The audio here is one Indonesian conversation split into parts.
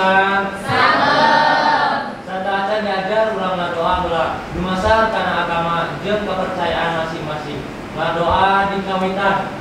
Sageman. Sadaya diajar ulang doa ulah dumasar karena agama jeung kepercayaan masing-masing. Doa di kawitan.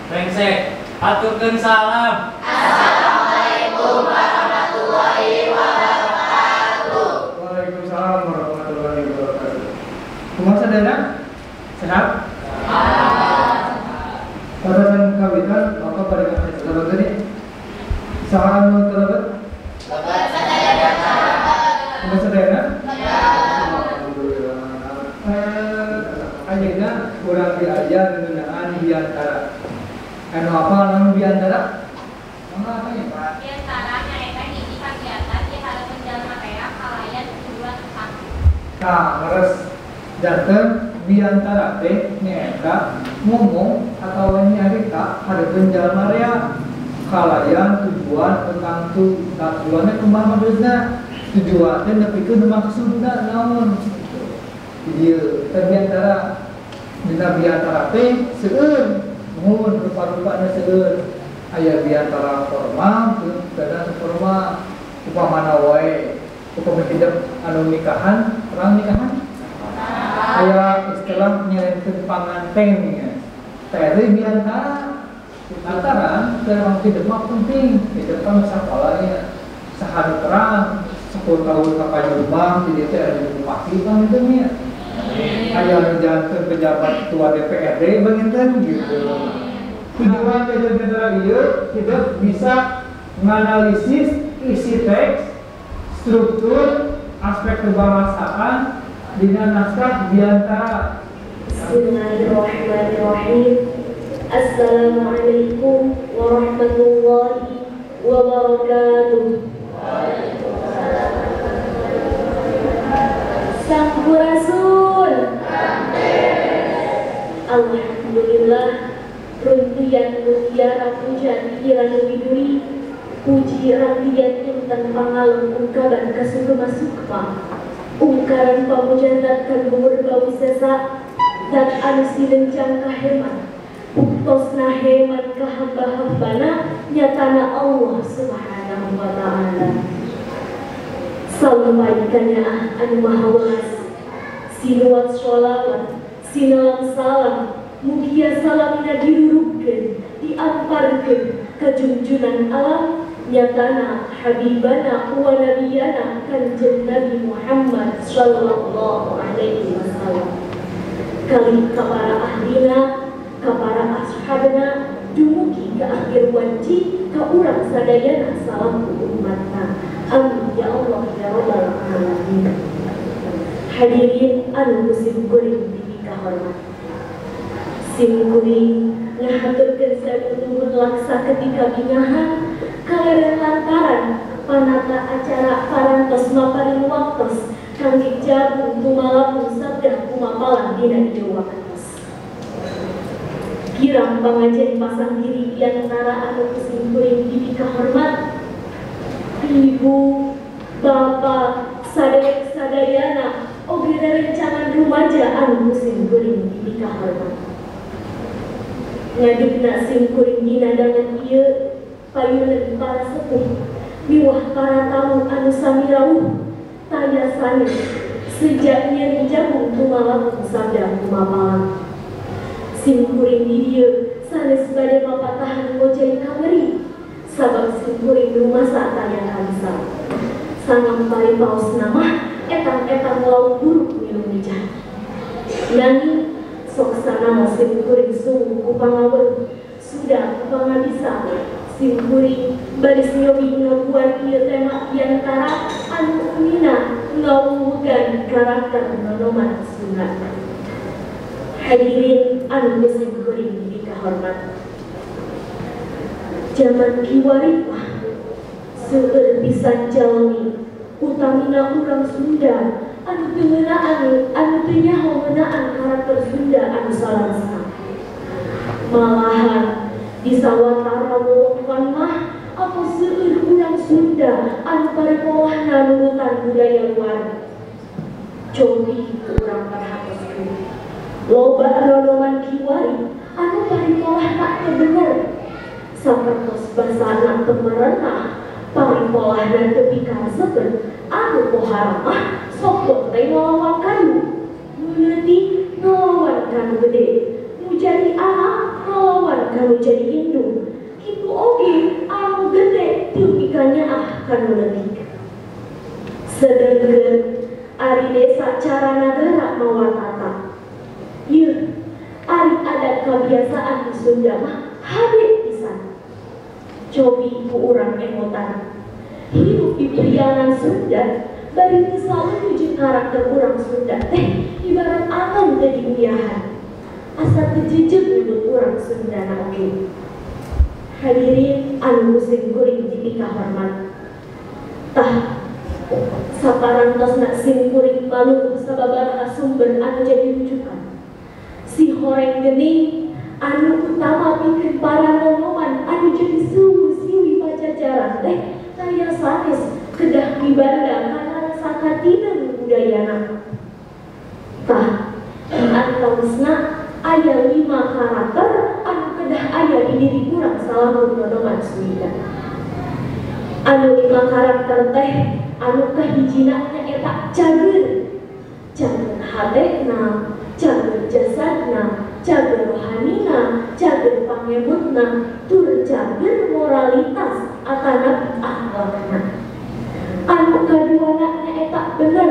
Rengsek, aturkeun salam. Assalamualaikum warahmatullahi wabarakatuh. Waalaikumsalam warahmatullahi wabarakatuh. Kumaha sadana? Sehat? Pada kawitan maka pada kasih sahabat tadi. Salam terlebat. Bapak sadaya dan sahabat. Kumaha sadana? Ya. Ayeuna urang diajar ngeunaan diantara. Anu apa anu diantara? Mangga apa ya, Pak? Diantara nyaeta hiji kagiatan di halaman jalma rea kalayan tujuan utama. Nah, leres janten diantara teh nyaeta ngomong atau nyarita hadeupkeun jalma rea kalayan tujuan tentang tujuannya kumaha maksudna tujuan teh nepikeun maksudna naon ieu teh diantara dina diantara teh seueur mun rupa-rupana seueur aya diantara formal teu kada formal upamana wae upama hidup anu nikahan orang nikahan aya istilah nyerenkeun panganten ya teh diantara lantaran terang hidup mah penting hidup kan sakola ya sahanu terang 10 tahun kapayumbang jadi teh ada bupati kan itu nya aya janten pejabat ketua DPRD banginten gitu tujuan dari general ieu kita bisa menganalisis isi teks struktur aspek kebangsaan dina naskah diantara. Bismillahirrahmanirrahim. Assalamualaikum warahmatullahi wabarakatuh. Sampurasun. Alhamdulillah. Runtian mutiara pujian pikiran biduri puji rampian intan pangalem ungkapan kasugema sukma ungkaran pamujandatkan bumurba wisesa dan anu silencang kaheman uktosna heman kahamba-hambana nyatana Allah subhanahu wa ta'ala salamaikannya anu maha welas sinuat sholawat sinalam salam mugia salamina dirurupkeun diamparkeun ka junjunan alam nyatana habibana wa nabiyana kanjeng Nabi Muhammad sallallahu alaihi wasallam kali ka para ahlina ka para ashabna dumugi ka akhir wanci ka urang sadayana salam umatna amin ya Allah ya rabbal alamin. Hadirin anu musim kuring dipika hormat simkuring ngahaturkeun saeueun laksa ketika bingahan kaleren lantaran panata acara parantos maparin waktos kangge jabung tumalampung sabda kumapalan dina ieu waktos kirang pangajen pasang diri diantara anu simkuring dipika hormat ibu bapak sadayana oge rerencangan rumaja anu musim kuring dipika hormat ngadegna simkuring dina dangan ieu payuneun para sepuh miwah para tamu anu sami rawuh taya sanes sejak nyeri jagung tumalampung sabda kumapalan simkuring di dieu sanes bade mapatahan ngojay kameri sabab simkuring rumasa taya kalisa sangang paripaos nama etang-etang lauk buruk minum bijak nanging soksana musim kuring sungguh kupangaweur sudah kupangabisa simkuring baris nyobi ngabuat ieu tema diantara anu mina ngawugan karakter nonoman sunat. Hadirin anu musim kuring dipika hormat zaman kiwari seueur pisan jalmi utamina urang Sunda anu teu ngeunaan anu teu nyaho ngeunaan karakter Sunda anu salansa malahan di sawatara wewengkon mah apa seueur urang Sunda anu parepoahna nurutan budaya luar cobi urang parhatoskeun Loba ronoman kiwari anu paripolah tak kebener. Sapertos basa anak pemerintah paripolah dan tepikaseun anu poharamah sok teh ngelawan kanu. Muleuti ngelawan kanu gede, nu jadi anak ngelawan kanu jadi indung. Kitu oge anu gede tepikanya kanu leutik. Sedengkeun ari desa cara nagara mawatata. Ieu ari adat kebiasaan di Sunda mah hade pisan. Cobi ku urang emotan. Hidup di priangan Sunda bari selalu nuju karakter urang Sunda teh ibarat akan jadi uyahan. Asa tejejeg nyebut urang Sunda na oge. Hadirin anu musim kuring dipika hormat. Tah saparantos nak sing kuring malu sababaraha sumber anu jadi rujukan. Si horeng geni anu utama pikeun para nonoman anu jadi suhu siwi pajajaran teh taya sanes kedah mibanda kana sakatinem budayana. Tah di antawisna aya 5 karakter anu kedah aya di diri urang salamun nonoman Sunda. Anu 5 karakter teh anu kahijina eta cager. Cager hatena, cager jasadna, cager rohanina, cager pangemutna, tur cager moralitas atana akhlakna. Anu kaduana eta bener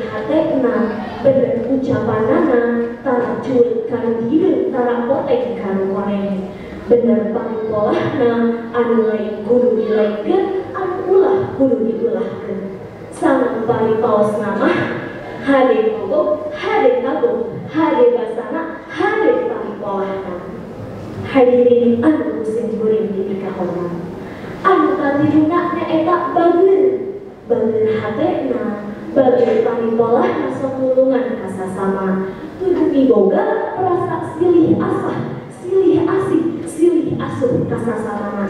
hatena, bener ucapanana, tara culik kanu hidup, tara poteng kanu koneng. Bener paripolahna, anu lain kudu dilaikeun, anu ulah kudu diulahkeun. Sang paripaos nama hade kogok, hade kagok, hade basana, hade paripolahna. Hadirin anu musim kuring dipika hormat. Anu katiruna eta bageun hatena, bageun paripolahna satulungan kasasama. Kudu miboga rasa silih asah, silih asih, silih asuh kasasamana.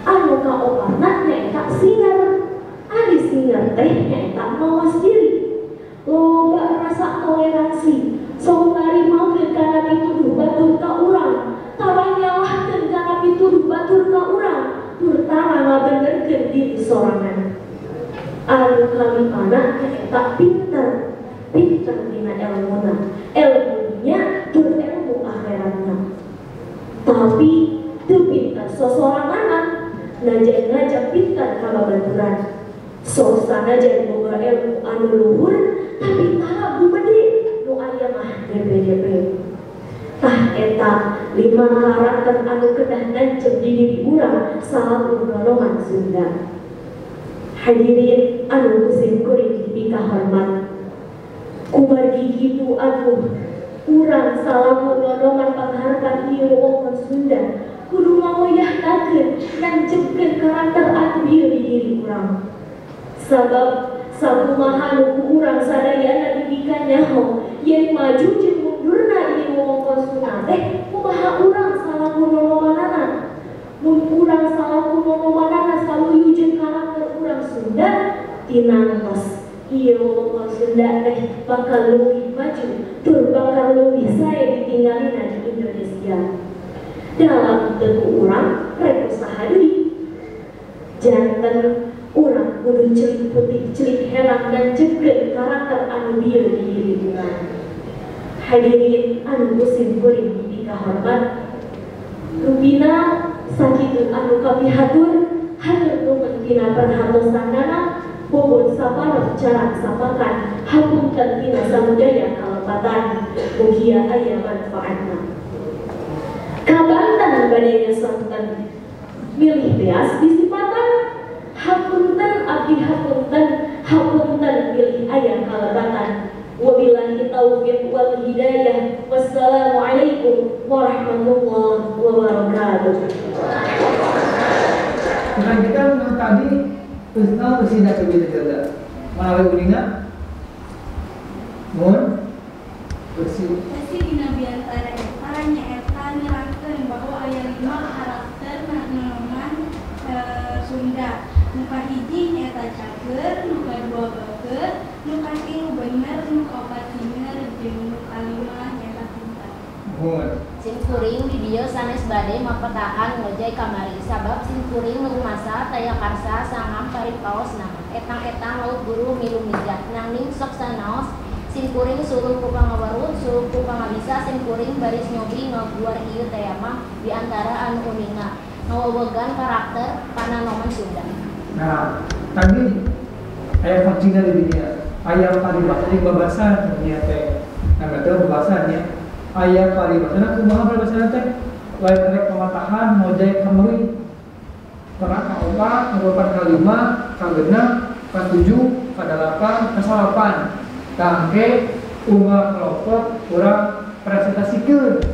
Anu kaoparna eta singer. Ari singer teh eta mawas diri. Loba rasa toleransi, sok narimakeun kana pituduh batur ka urang, tara nyalahkeun kana pituduh batur ka urang, tur tara ngabenerkeun diri sorangan. Anu kalimana eta pinter dina ilmunya tur ilmu akhiratna. Tapi teu pinter sosorangan, ngajak pinter ka babaturan. Sok sanajan boga ilmu anu luhur, tapi tara bumede nu aya mah DP. Tah eta 5 karakter anu kedah nancep di diri urang salamun golongan Sunda. Hadirin anu musim kuring dipika hormat. Kumargi kitu aduh, urang salamun golongan pangharpan ieu wewengkon Sunda kudu ngawayahnakeun nancepkeun karakter anu ieu di diri urang. Sabab sakumaha nu urang sadayana dipika nyaho yen maju jeung mundurna ieu wewengkon Sunda teh kumaha urang salamun nonomanana. Mun urang salamun nonomanana saluyu jeung karakter urang Sunda tinantos ieu wewengkon Sunda teh bakal leuwih maju tur bakal leuwih sae ditinggalina di Indonesia. Dalam teguh urang rek usaha deui. Janten urang kudu celik putih, celik herang dan cekeun karakter anu bieu di diri urang. Hadirin anu musim kuring dipika hormat. Rupina sakitu anu kapihatur hatur nuhun tina perhatosanana bobot saparot cara sapakan hapunten tina samudaya kalepatan mugia aya manfaatna. Kabantan badaya sonten milih beas disipatan. Hapunten abdi hapunten milih aya kalepatan. Wabillahi taufiq wal hidayah. Wassalamualaikum warahmatullahi wabarakatuh. Melanjutkan tadi Usna usidah kebila jaga Malawi ulinga Mohon bersih dina biantara eta nyaeta nirangkeun bahwa aya 5 karakter nonoman Sunda. Nu kahiji nyaeta cager, nu kadua bager, nu katilu bener, nu kaopat singer, jeung nu kalima Simkuring di dieu sanes bade mapetahan ngojay kamari sabab simkuring lumasa taya karsa sangam paripaos nama etang-etang laut guru milu mijat nangning sok sanaos simkuring suruh ku pangawarut suruh ku pangabisa simkuring baris nyobi ngaguar ieu taya mah di antara anu uninga ngawewegan karakter pananoman Sunda. Nah, tadi ayat vaksinnya di dunia ayat paribasana babasan dunia teh nah betul babasannya ayat paribasana kumaha paribasana teh lain rek pematahan ngojay kamari karena kaopat merupakan kalima kagenap katujuh kadalapan kasalapan tangke umat kelompok kurang presentasikan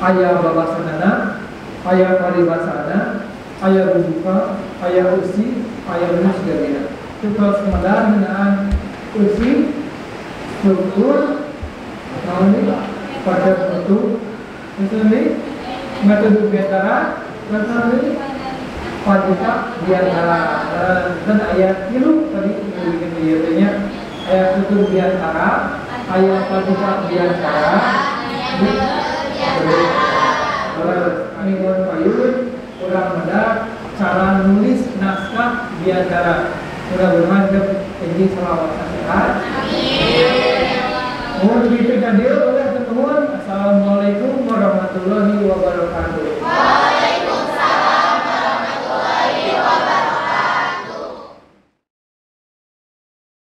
ayah babasanana, ayah paribasana, ayah buka, ayah usi, ayah bunus segala. Itu kalau sekedar dengan usi, struktur, pada bentuk, metode, metode biantara, metode pajak biantara, dan ayat tilu tadi yang biasanya ayat struktur biantara, ayat pajak biantara. Aniwan payun kurang mendak cara nulis naskah biantara mudah-mudahan ini selawat sehat. Mohon begitu jadi